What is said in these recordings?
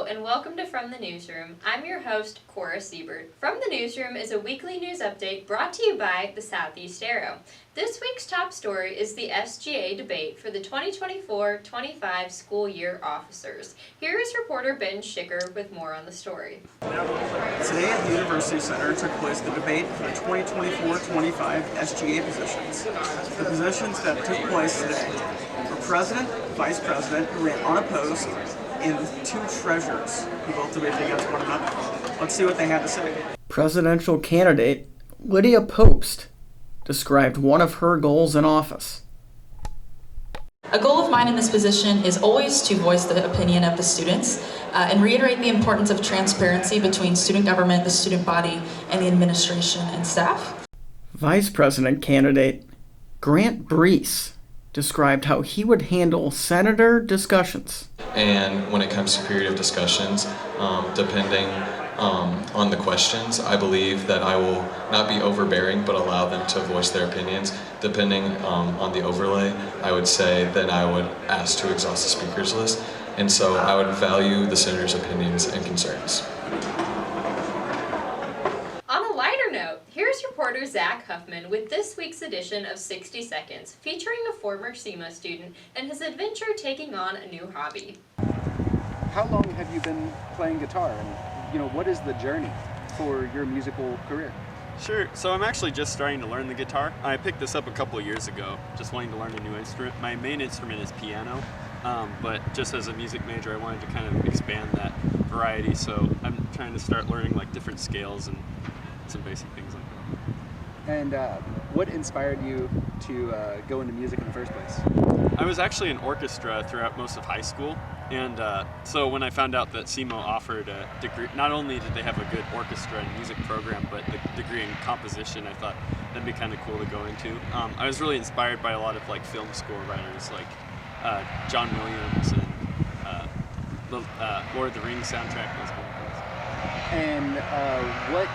and welcome to From the Newsroom. I'm your host, Kora Siebert. From the Newsroom is a weekly news update brought to you by the Southeast Arrow. This week's top story is the SGA debate for the 2024-25 school year officers. Here is reporter Ben Schicker with more on the story. Today at the University Center took place the debate for the 2024-25 SGA positions. The positions that took place today were President, Vice President, who ran unopposed, and two treasurers who both debated against one another. Let's see what they had to say. Presidential candidate Lydia Popst described one of her goals in office. A goal of mine in this position is always to voice the opinion of the students and reiterate the importance of transparency between student government, the student body, and the administration and staff. Vice President candidate Grant Brees described how he would handle senator discussions. And when it comes to period of discussions, depending on the questions, I believe that I will not be overbearing but allow them to voice their opinions. Depending on the overlay, I would say that I would ask to exhaust the speakers list, and so I would value the senator's opinions and concerns. On a lighter note, here's reporter Zach Huffman with this week's edition of 60 Seconds, featuring a former SEMA student and his adventure taking on a new hobby. How long have you been playing guitar, and what is the journey for your musical career? Sure, so I'm actually just starting to learn the guitar. I picked this up a couple of years ago, just wanting to learn a new instrument. My main instrument is piano, but just as a music major I wanted to kind of expand that variety, so I'm trying to start learning like different scales and some basic things like that. And what inspired you to go into music in the first place? I was actually in orchestra throughout most of high school, and so when I found out that SEMO offered a degree, not only did they have a good orchestra and music program, but the degree in composition, I thought that'd be kind of cool to go into. I was really inspired by a lot of like film score writers like John Williams and the Lord of the Rings soundtrack. Those kind of things. And what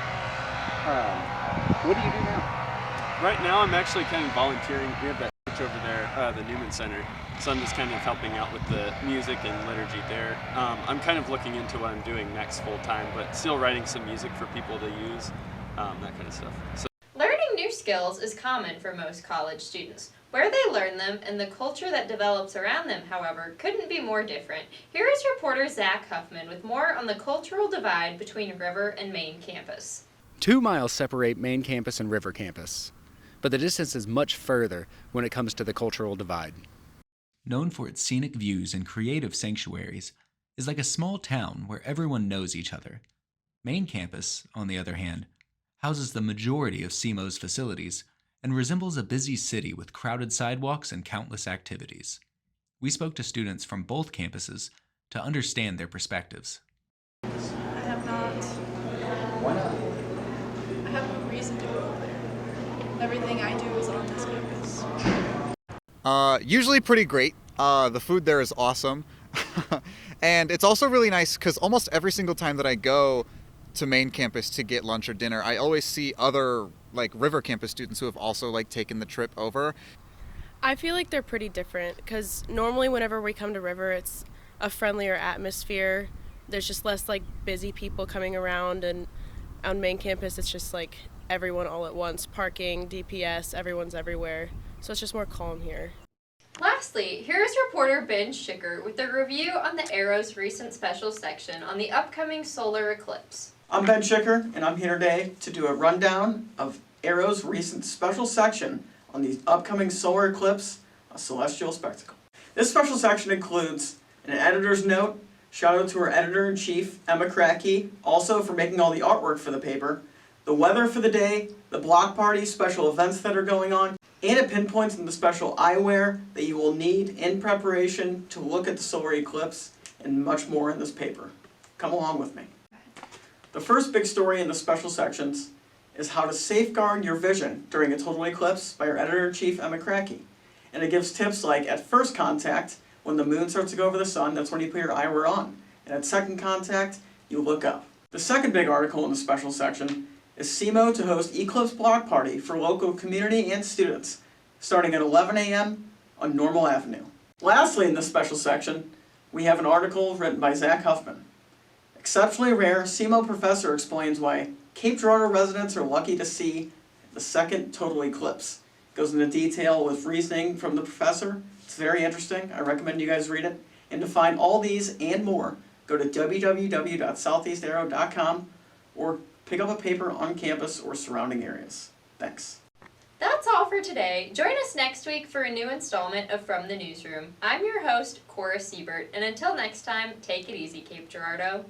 do you do now? Right now I'm actually kind of volunteering. We have that church over there, the Newman Center, so I'm just kind of helping out with the music and liturgy there. I'm kind of looking into what I'm doing next full time, but still writing some music for people to use, that kind of stuff. So, Learning new skills is common for most college students. Where they learn them and the culture that develops around them, however, couldn't be more different. Here is reporter Zach Huffman with more on the cultural divide between River and Main campus. 2 miles separate Main campus and River campus, but the distance is much further when it comes to the cultural divide. Known for its scenic views and creative sanctuaries, is like a small town where everyone knows each other. Main campus, on the other hand, houses the majority of SEMO's facilities and resembles a busy city with crowded sidewalks and countless activities. We spoke to students from both campuses to understand their perspectives. I have not. Why not? I have no reason to go there. Everything I do is on this campus. Usually pretty great. The food there is awesome. And it's also really nice because almost every single time that I go to Main campus to get lunch or dinner, I always see other River campus students who have also taken the trip over. I feel like they're pretty different because normally whenever we come to River, it's a friendlier atmosphere. There's just less busy people coming around, and on Main campus it's just everyone all at once, parking, DPS, everyone's everywhere. So it's just more calm here. Lastly, here is reporter Ben Schicker with a review on the Arrow's recent special section on the upcoming solar eclipse. I'm Ben Schicker, and I'm here today to do a rundown of Arrow's recent special section on the upcoming solar eclipse, a celestial spectacle. This special section includes an editor's note, shout out to our editor-in-chief, Emma Crackey, also for making all the artwork for the paper, the weather for the day, the block party, special events that are going on, and it pinpoints in the special eyewear that you will need in preparation to look at the solar eclipse, and much more in this paper. Come along with me. The first big story in the special sections is how to safeguard your vision during a total eclipse by our editor-in-chief, Emma Crackey. And it gives tips like at first contact, when the moon starts to go over the sun, that's when you put your eyewear on. And at second contact, you look up. The second big article in the special section is SEMO to host Eclipse Block Party for local community and students, starting at 11 a.m. on Normal Avenue. Lastly, in this special section, we have an article written by Zach Huffman. Exceptionally rare, SEMO professor explains why Cape Girardeau residents are lucky to see the second total eclipse. Goes into detail with reasoning from the professor. It's very interesting. I recommend you guys read it. And to find all these and more, go to www.southeastarrow.com or pick up a paper on campus or surrounding areas. Thanks. That's all for today. Join us next week for a new installment of From the Newsroom. I'm your host, Kora Siebert, and until next time, take it easy, Cape Girardeau.